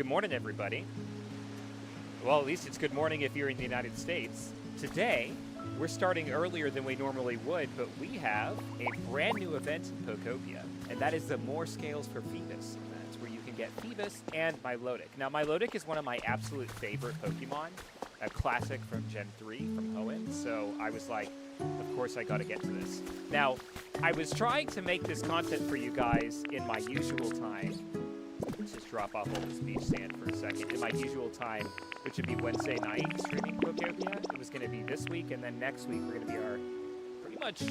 morning, everybody. Well, at least it's good morning if you're in the United States. Today, we're starting earlier than we normally would, but we have a brand new event in Pokopia, and that is the More Scales for Feebas event, where you can get Feebas and Milotic. Now, Milotic is one of my absolute favorite Pokemon, a classic from Gen 3 from Hoenn, so I was like, of course I gotta get to this. Now, I was trying to make this content for you guys in my usual time. Let's just drop off all this beach sand for a second. In my usual time, which would be Wednesday night, streaming Pokopia. It was going to be this week, and then next week we're going to be our pretty much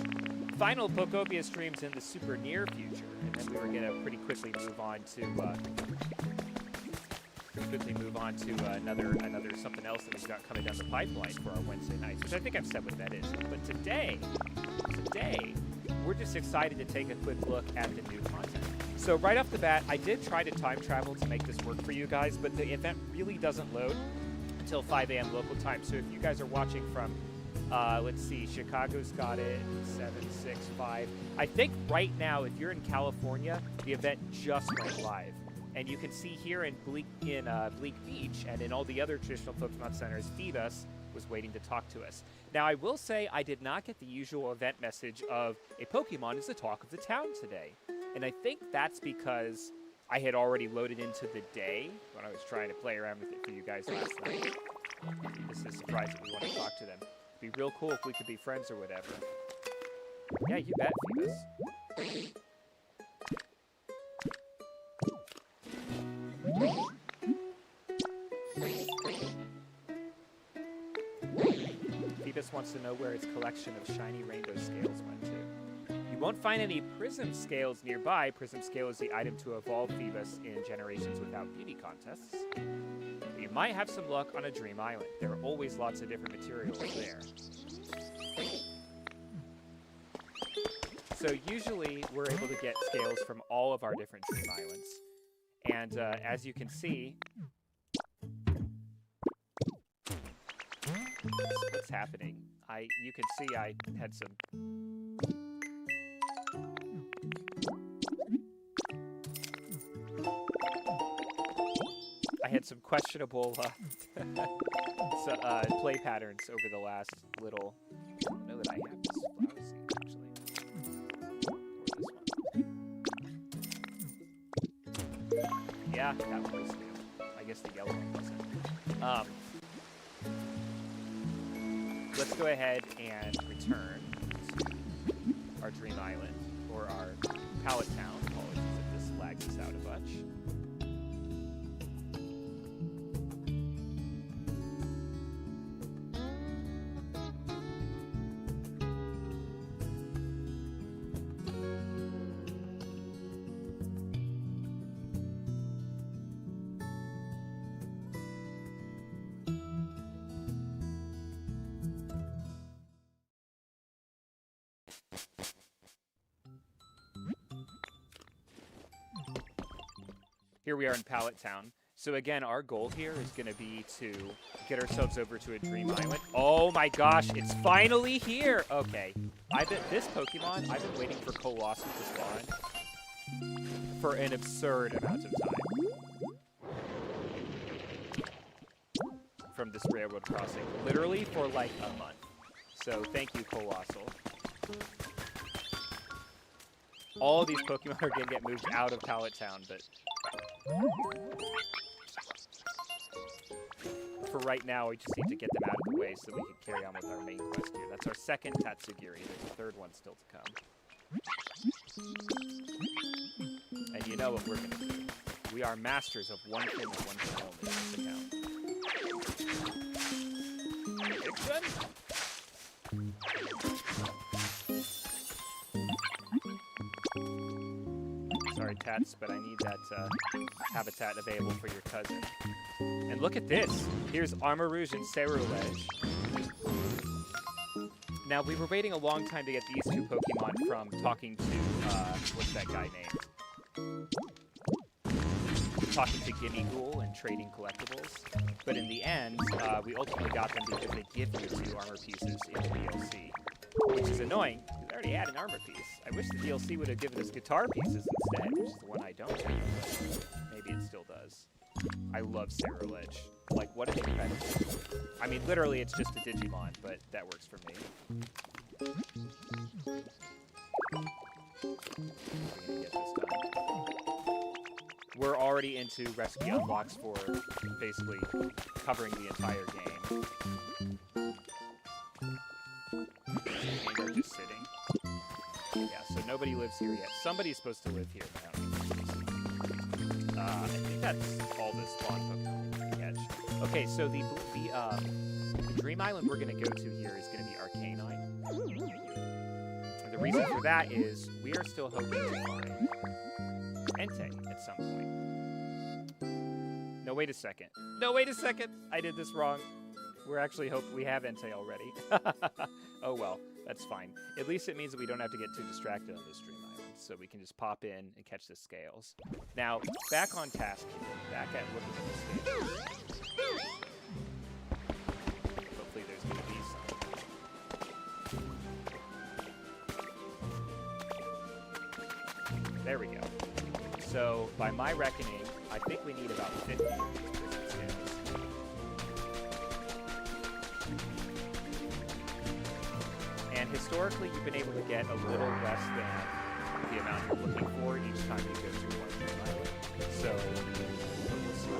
final Pokopia streams in the super near future. And then we were going to pretty quickly move on to another something else that we've got coming down the pipeline for our Wednesday nights, which I think I've said what that is. But today, we're just excited to take a quick look at the new content. So right off the bat, I did try to time travel to make this work for you guys, but the event really doesn't load until 5 a.m. local time. So if you guys are watching from, let's see, Chicago's got it, 7, 6, 5. I think right now, if you're in California, the event just went live. And you can see here in Bleak Beach and in all the other traditional Pokemon centers, Feebas was waiting to talk to us. Now, I will say I did not get the usual event message of a Pokemon is the talk of the town today. And I think that's because I had already loaded into the day when I was trying to play around with it for you guys last night. This is surprised that we want to talk to them. It'd be real cool if we could be friends or whatever. Yeah, you bet, Feebas. Feebas wants to know where his collection of shiny rainbow scales went to. You won't find any Prism Scales nearby. Prism Scale is the item to evolve Feebas in Generations Without Beauty contests. But you might have some luck on a Dream Island. There are always lots of different materials there. So usually we're able to get scales from all of our different Dream Islands. And as you can see, what's happening? You can see I had some... I had some questionable play patterns over the last little... I don't know that I have this flower seed, actually. Or this one. Yeah, that one was new. I guess the yellow one wasn't. Let's go ahead and return to our Dream Island, or our Pallet Town. Apologies if this lags us out a bunch. Here we are in Pallet Town. So again, our goal here is going to be to get ourselves over to a Dream Island. Oh my gosh, it's finally here! Okay, this Pokemon, I've been waiting for Colossal to spawn for an absurd amount of time. From this railroad crossing. Literally for like a month. So thank you, Colossal. All these Pokemon are going to get moved out of Pallet Town, but... for right now, we just need to get them out of the way so we can carry on with our main quest here. That's our second Tatsugiri. There's a third one still to come. And you know what we're going to do. We are masters of one thing and one thing only in this account. Dixon? Sorry, Tats, but I need that habitat available for your cousin. And look at this. Here's Armarouge and Cerulege. Now, we were waiting a long time to get these two Pokemon from talking to, what's that guy named? Talking to Gimmighoul and trading collectibles. But in the end, we ultimately got them because they give you 2 armor pieces in the DLC. Which is annoying, because I already had an armor piece. I wish the DLC would have given us guitar pieces instead, which is the one I don't have. Maybe it still does. I love Cerulege. Like, what an incredible. I mean, literally, it's just a Digimon, but that works for me. We're gonna get this done. We're already into recipe unlocks for basically covering the entire game. And are just sitting. Yeah, so nobody lives here yet. Somebody's supposed to live here. I think that's all the spawn Pokemon we can catch. Okay, so the Dream Island we're going to go to here is going to be Arcanine. And the reason for that is we are still hoping to find Entei at some point. No, wait a second. No, wait a second. I did this wrong. We're actually hoping we have Entei already. Oh, well, that's fine. At least it means that we don't have to get too distracted on this Dream Island, so we can just pop in and catch the scales. Now, back on task here. Back at looking at the scales. Hopefully there's going to be some. There we go. So, by my reckoning, I think we need about 50 of these prison scales. And historically, you've been able to get a little less than the amount you're looking for each time you go through one Dream Island. So, we'll see.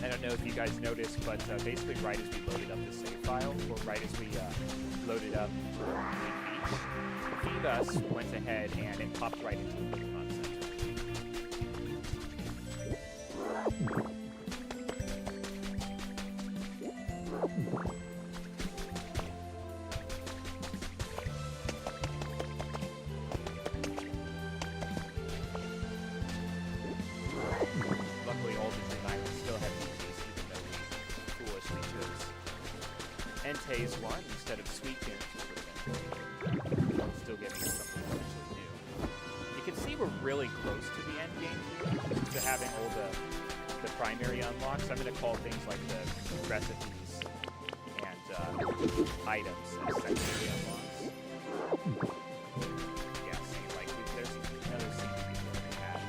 I don't know if you guys noticed, but basically right as we loaded up the save file, or right as we loaded up each, Feebas went ahead and it popped right into the Pokemon Center. Luckily, all the Dream Islands still have Eevees, even though we foolishly chose Entei's one instead of Suicune. Still giving us something actually new. You can see we're really close to the end game here, to having all the primary unlocks. I'm going to call things like the recipes and items as secondary unlocks. Yeah, see, like there's another scene to be had.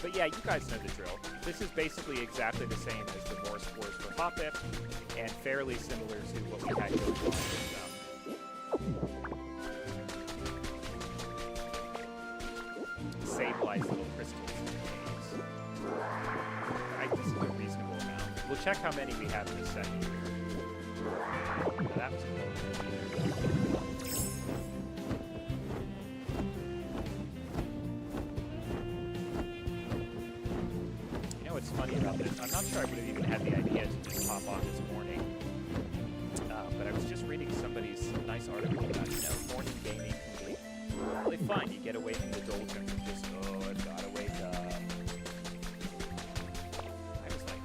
But yeah, you guys know the drill. This is basically exactly the same as the Morse Wars for Hoppip, and fairly similar to what we had going on with Sableye little crystals in the caves. This is a reasonable amount. We'll check how many we have in a second here. That was cool. What's funny about this, I'm not sure I would have even had the idea to just pop on this morning, but I was just reading somebody's nice article about, morning gaming can be really fun. You get away from the doldrums of just, I've got to wake up. I was like,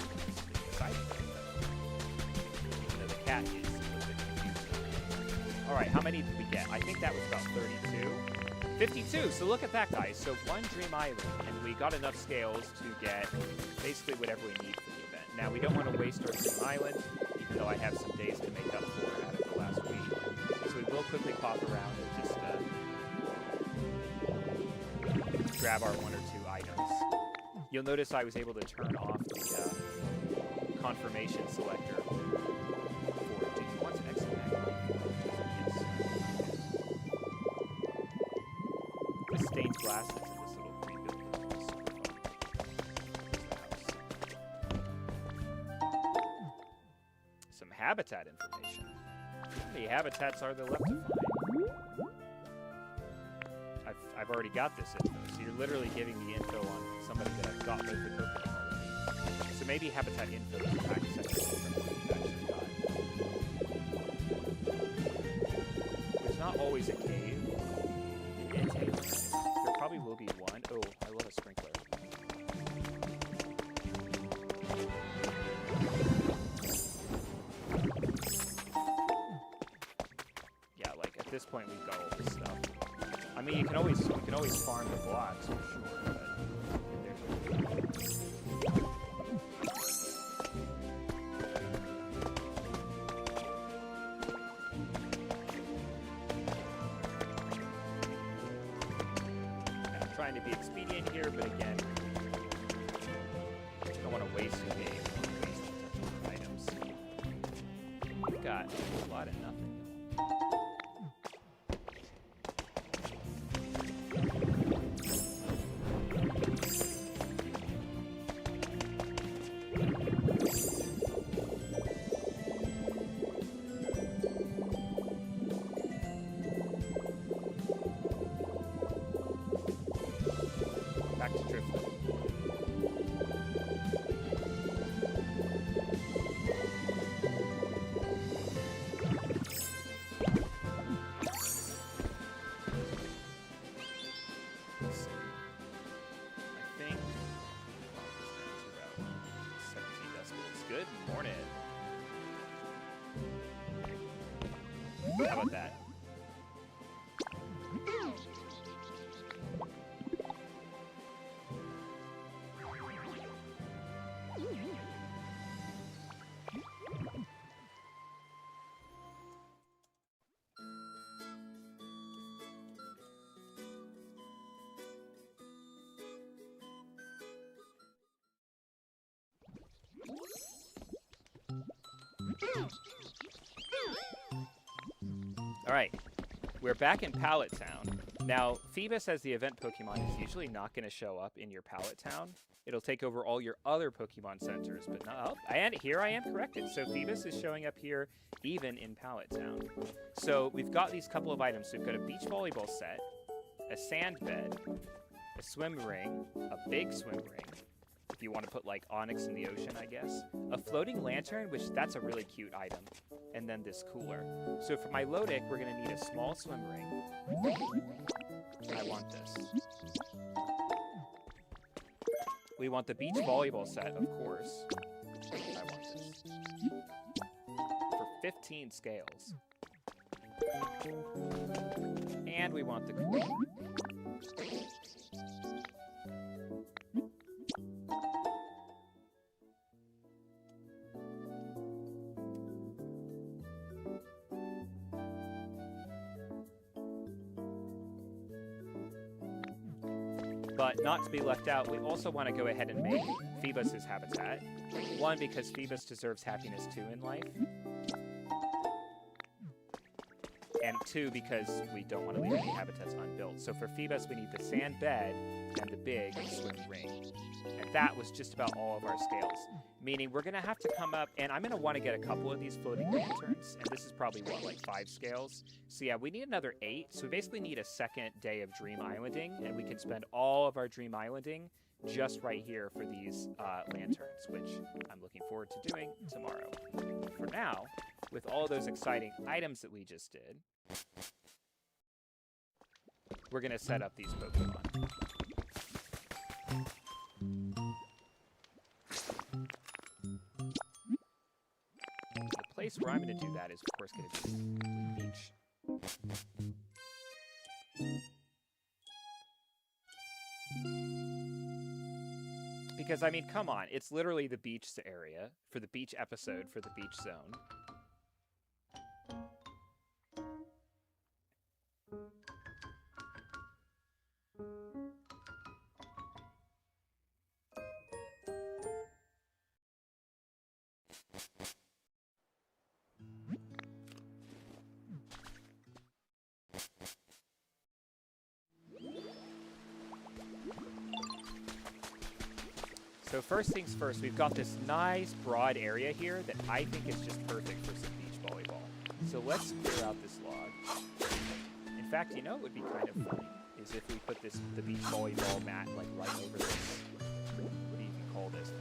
excited right though. Even though the cat is a little bit confused. Alright, how many did we get? I think that was about 32. 52, so look at that, guys. So one Dream Island, and we got enough scales to get basically whatever we need for the event. Now, we don't want to waste our Dream Island, even though I have some days to make up for out of the last week. So we will quickly pop around and just grab our one or two items. You'll notice I was able to turn off the confirmation selector for Digimon to exit magma. The stained glass that's in this little pre-built room is super fun. Some habitat information. How many habitats are there left to find? I've already got this info. So you're literally giving me info on somebody that I've got both the Pokemon already. So maybe habitat info is a practice I There's not always a cave in Entei. There probably will be one. Oh, I love a sprinkler. Yeah, like at this point we've got all this stuff. I mean, you can always farm the blocks for sure, but I'm trying to be expedient here, but again, I don't want to waste a game on waste items. We've got a lot of nothing. How about that? All right, we're back in Pallet Town. Now, Feebas as the event Pokemon is usually not going to show up in your Pallet Town. It'll take over all your other Pokemon centers, but no, and here I am corrected. So Feebas is showing up here even in Pallet Town. So we've got these couple of items. So we've got a beach volleyball set, a sand bed, a swim ring, a big swim ring, if you want to put like Onyx in the ocean, I guess. A floating lantern, which that's a really cute item. And then this cooler. So for my Milotic, we're going to need a small swim ring. I want this. We want the beach volleyball set, of course. I want this. For 15 scales. And we want the cooler. But not to be left out, we also want to go ahead and make Feebas' habitat. One, because Feebas deserves happiness too in life. And two, because we don't want to leave any habitats unbuilt. So for Feebas, we need the sand bed and the big swim ring. And that was just about all of our scales. Meaning we're going to have to come up, and I'm going to want to get a couple of these floating lanterns. And this is probably, what, like 5 scales? So yeah, we need another 8. So we basically need a second day of Dream Islanding. And we can spend all of our Dream Islanding just right here for these lanterns, which I'm looking forward to doing tomorrow. For now, with all those exciting items that we just did, we're going to set up these Pokemon. The place where I'm going to do that is, of course, going to be the beach. Because, I mean, come on. It's literally the beach area for the beach episode for the beach zone. So first things first, we've got this nice broad area here that I think is just perfect for some beach volleyball. So let's clear out this log. In fact, you know what would be kind of funny is if we put the beach volleyball mat like right over this. What do you even call this?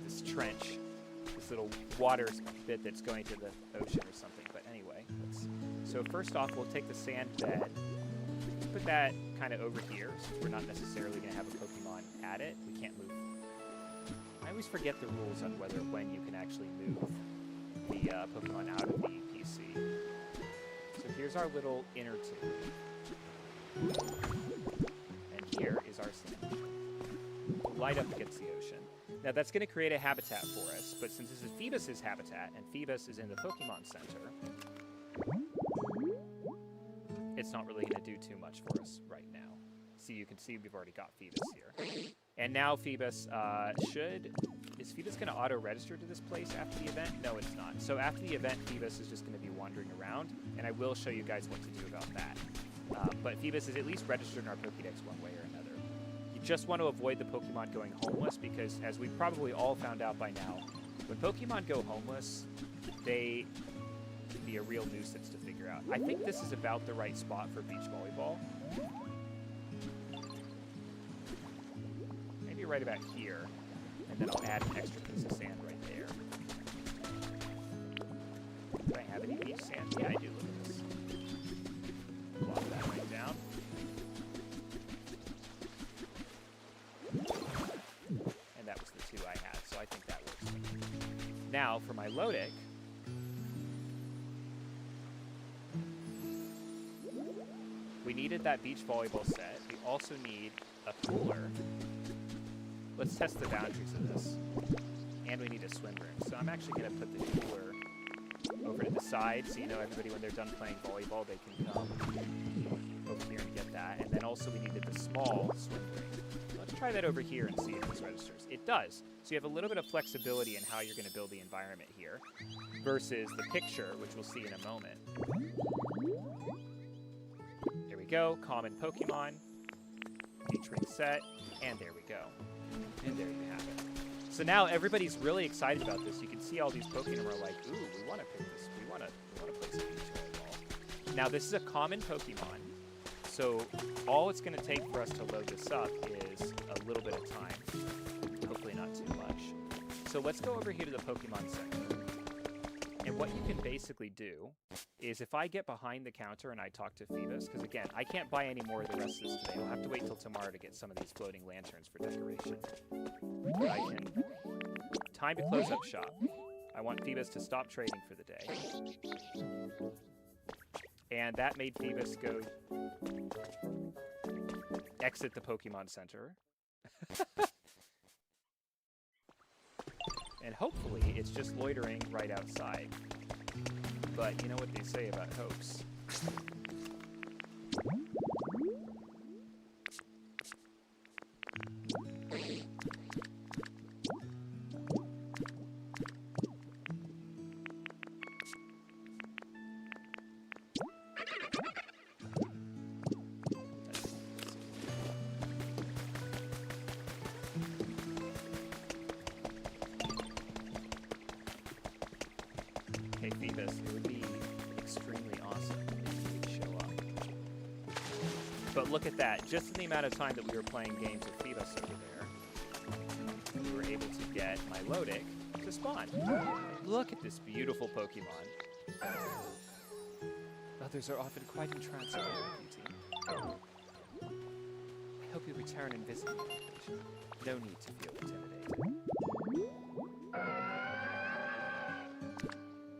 This trench, this little water bit that's going to the ocean or something. But anyway, so first off, we'll take the sand bed. Let's put that kind of over here, since we're not necessarily going to have a Pokemon at it. We can't move. I always forget the rules on when you can actually move the Pokemon out of the PC. So here's our little inner tube. And here is our sand. Light up against the ocean. Now that's going to create a habitat for us, but since this is Feebas' habitat, and Feebas is in the Pokemon Center, it's not really going to do too much for us right now. So you can see we've already got Feebas here. And now Feebas is Feebas going to auto-register to this place after the event? No, it's not. So after the event, Feebas is just going to be wandering around, and I will show you guys what to do about that. But Feebas is at least registered in our Pokédex one way or another. You just want to avoid the Pokemon going homeless, because as we've probably all found out by now, when Pokemon go homeless, they can be a real nuisance to figure out. I think this is about the right spot for beach volleyball. Maybe right about here, and then I'll add an extra piece of sand right there. Do I have any beach sand? Yeah, I do. Look at this. Plop that right down. And that was the 2 I had, so I think that works for me. Now, for my Milotic, we needed that beach volleyball set. We also need a cooler. Let's test the boundaries of this. And we need a swim room. So I'm actually going to put the cooler over to the side, so you know everybody when they're done playing volleyball, they can come over here and get that. And then also we needed the small swim ring. Let's try that over here and see if this registers. It does. So you have a little bit of flexibility in how you're going to build the environment here versus the picture, which we'll see in a moment. There we go. Common Pokemon. Beach ring set. And there we go. And there you have it. So now everybody's really excited about this. You can see all these Pokemon are like, ooh, we want to pick this. We want to play some beach volleyball. Now this is a common Pokemon. So all it's going to take for us to load this up is a little bit of time. Hopefully not too much. So let's go over here to the Pokemon Center. And what you can basically do is if I get behind the counter and I talk to Feebas, because again, I can't buy any more of the rest of this today. I'll have to wait till tomorrow to get some of these floating lanterns for decoration. But I can... Time to close up shop. I want Feebas to stop trading for the day. And that made Feebas go... exit the Pokemon Center. And hopefully, it's just loitering right outside. But you know what they say about hopes. Feebas, it would be extremely awesome if you would show up. But look at that. Just in the amount of time that we were playing games with Feebas over there, we were able to get my Milotic to spawn. Look at this beautiful Pokemon. Others are often quite entrancing in their beauty. I hope you return and visit me. No need to feel intimidated.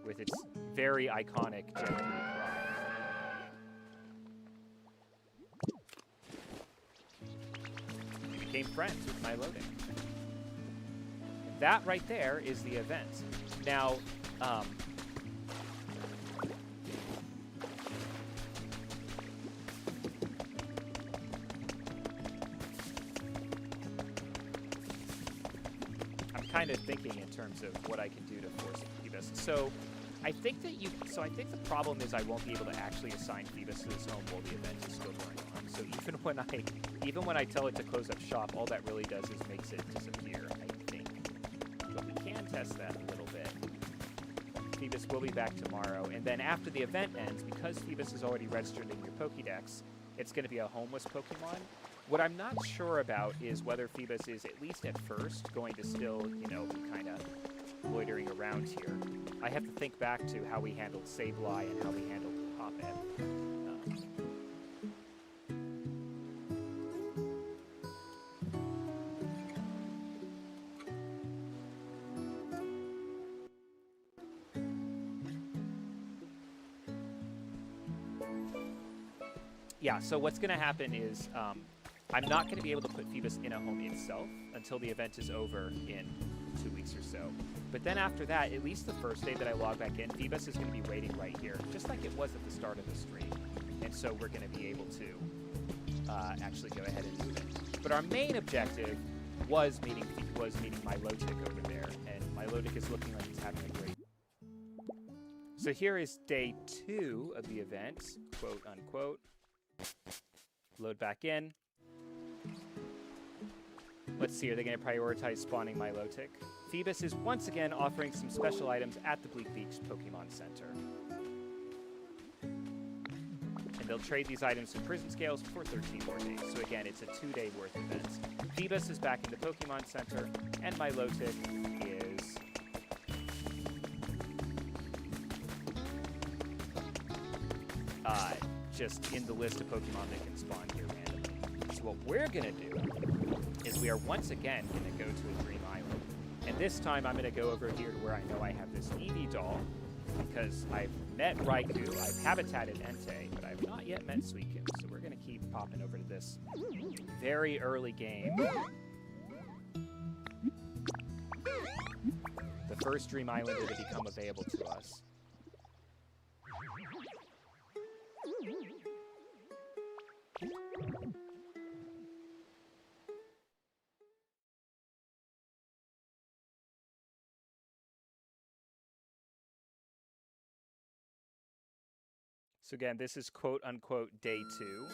With its very iconic Gen 3 cry. We became friends with Milotic. That right there is the event. Now, I'm kind of thinking in terms of what I can do to force Feebas. So I think the problem is I won't be able to actually assign Feebas to this home while the event is still going on. So even when I tell it to close up shop, all that really does is makes it disappear, I think. But we can test that a little bit. Feebas will be back tomorrow, and then after the event ends, because Feebas is already registered in your Pokédex, it's going to be a homeless Pokemon. What I'm not sure about is whether Feebas is, at least at first, going to still, you know, be kind of loitering around here. I have to think back to how we handled Sableye and how we handled Pokopia. Yeah, so what's going to happen is I'm not going to be able to put Feebas in a home itself until the event is over in 2 weeks or so. But then after that, at least the first day that I log back in, Feebas is going to be waiting right here, just like it was at the start of the stream. And so we're going to be able to actually go ahead and move it. But our main objective was meeting Milotic over there, and Milotic is looking like he's having a great. So here is day 2 of the event, quote unquote. Load back in. Let's see, are they going to prioritize spawning Milotic? Feebas is once again offering some special items at the Bleak Beach Pokemon Center. And they'll trade these items for prison scales for 13 more days. So again, it's a 2-day worth event. Feebas is back in the Pokemon Center, and Milotic is... just in the list of Pokemon that can spawn here randomly. So what we're going to do is we are once again going to go to a Dream Island. And this time I'm going to go over here to where I know I have this Eevee doll, because I've met Raikou, I've habitated Entei, but I've not yet met Suicune. So we're going to keep popping over to this very early game. The first Dream Islander to become available to us. So again, this is quote-unquote day 2.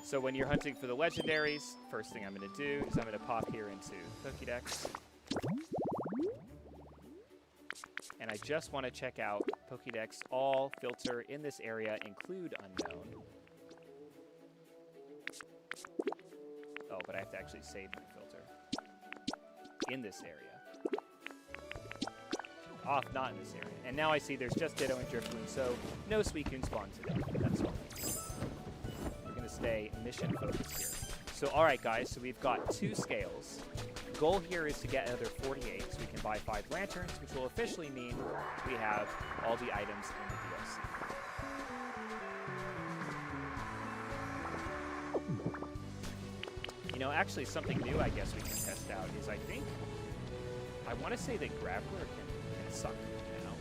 So when you're hunting for the legendaries, first thing I'm going to do is I'm going to pop here into Pokédex. And I just want to check out Pokédex all filter in this area, include unknown. Oh, but I have to actually save my filter in this area. Off, not in this area. And now I see there's just Ditto and Drifloon, so no Suicune spawn today. That's all. We're going to stay mission focused here. So, all right, guys, so we've got 2 scales. The goal here is to get another 48, so we can buy 5 lanterns, which will officially mean we have all the items in the DLC. You know, actually, something new I guess we can test out is I want to say that Graveler can suck now.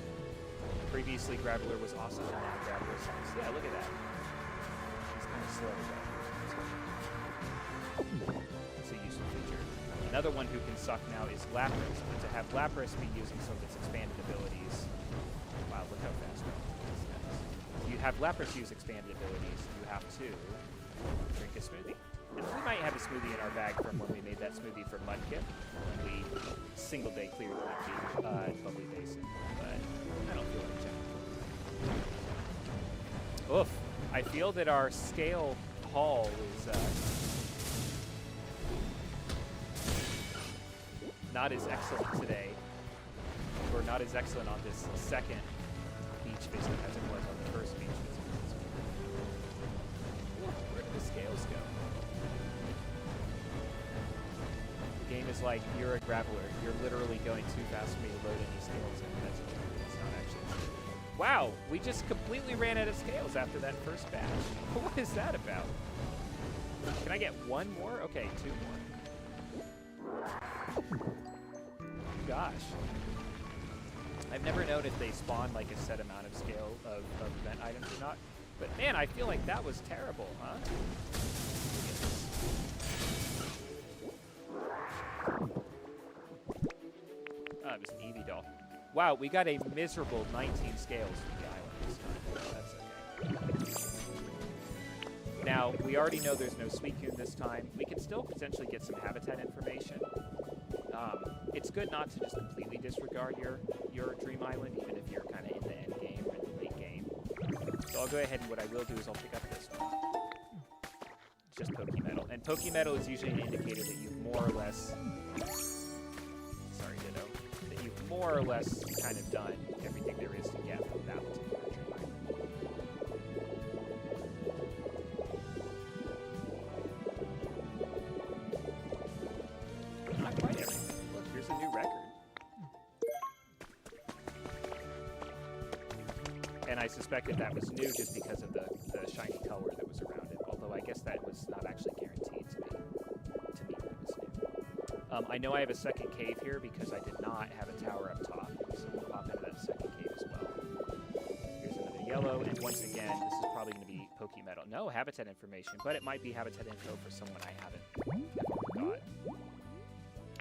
Previously, Graveler was awesome, and now Graveler sucks. Yeah, look at that. He's kind of slow, but it's a useful feature. Another one who can suck now is Lapras, but to have Lapras be using some of its expanded abilities... Wow, look how fast that is. You have Lapras use expanded abilities, you have to drink a smoothie. And we might have a smoothie in our bag from when we made that smoothie for Mudkip, when we single day cleared that Bubbly Basin, but I don't feel like checking. Oof. I feel that our scale haul is not as excellent today, or not as excellent on this second beach visit as it was on the first beach visit. Where did the scales go? The game is like, you're a Graveler. You're literally going too fast for me to load any scales in. That's it's not actually true. Wow, we just completely ran out of scales after that first batch. What is that about? Can I get 1 more? Okay, 2 more. Gosh. I've never known if they spawn like a set amount of scale of event items or not. But man, I feel like that was terrible, huh? Oh, it was an Eevee doll. Wow, we got a miserable 19 scales for the island this time. That's okay. Now, we already know there's no Suicune this time. We can still potentially get some habitat information. It's good not to just completely disregard your Dream Island, even if you're kind of in the end game or in the late game. So I'll go ahead and what I will do is I'll pick up this one. It's just Pokemetal. And Pokemetal is usually an indicator that you've more or less... Sorry, Ditto. That you've more or less kind of done everything there is to get from that particular Dream Island. Not quite everything. Look, here's a new record. And I suspected that was new just because of the shiny color that was around it, although I guess that was not actually guaranteed to me that it was new. I know I have a second cave here because I did not have a tower up top, so we'll pop into that second cave as well. Here's another yellow, and once again, this is probably going to be Pokemetal. No habitat information, but it might be habitat info for someone I haven't got.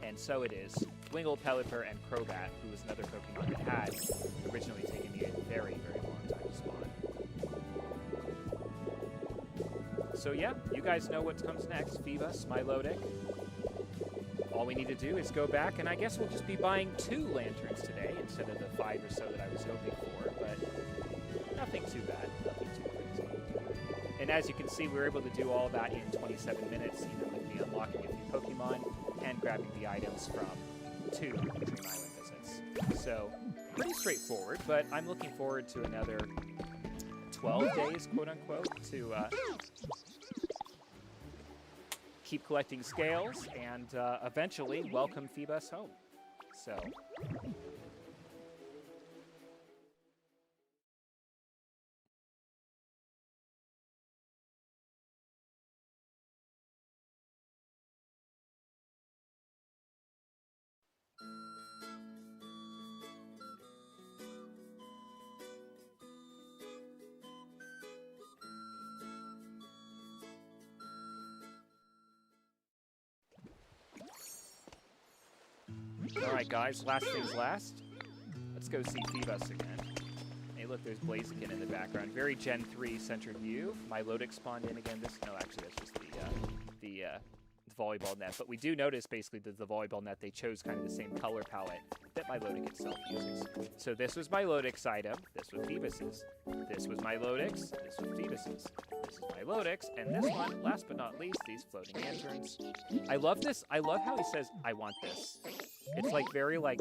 And so it is. Wingull, Pelipper, and Crobat, who was another Pokemon that had originally taken me a very, very long time to spawn. So yeah, you guys know what comes next. Feebas, Milotic. All we need to do is go back, and I guess we'll just be buying 2 lanterns today instead of the 5 or so that I was hoping for, but nothing too bad, nothing too crazy. And as you can see, we were able to do all that in 27 minutes, even with me unlocking a few Pokemon and grabbing the items from 2 Dream Island visits. So, pretty straightforward, but I'm looking forward to another 12 days, quote-unquote, to keep collecting scales and eventually welcome Feebas home. So... Alright guys, last things last. Let's go see Feebas again. Hey look, there's Blaziken in the background. Very Gen 3 centered view. Milotic spawned in again. No, actually that's just the volleyball net. But we do notice basically that the volleyball net, they chose kind of the same color palette that Milotic itself uses. So this was Milotic's item. This was Feebas's. This was Milotic's. This was Feebas's. This is Milotic's. And this one, last but not least, these floating lanterns. I love this. I love how he says, I want this. It's like very like,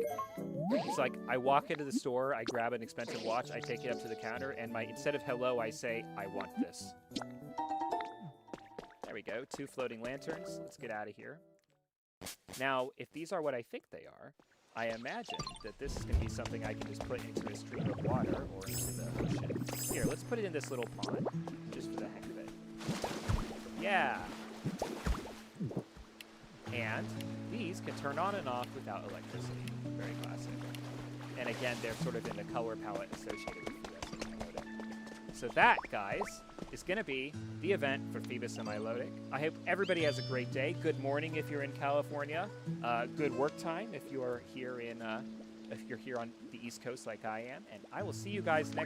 it's like I walk into the store, I grab an expensive watch, I take it up to the counter, and instead of hello, I say, I want this. There we go, 2 floating lanterns. Let's get out of here. Now, if these are what I think they are, I imagine that this is going to be something I can just put into a stream of water or into the ocean. Here, let's put it in this little pond, just for the heck of it. Yeah! And these can turn on and off without electricity. Very classic. And again, they're sort of in the color palette associated with Feebas and Milotic. So that, guys, is going to be the event for Feebas and Milotic. I hope everybody has a great day. Good morning if you're in California. Good work time if you're here in if you're here on the East Coast like I am. And I will see you guys next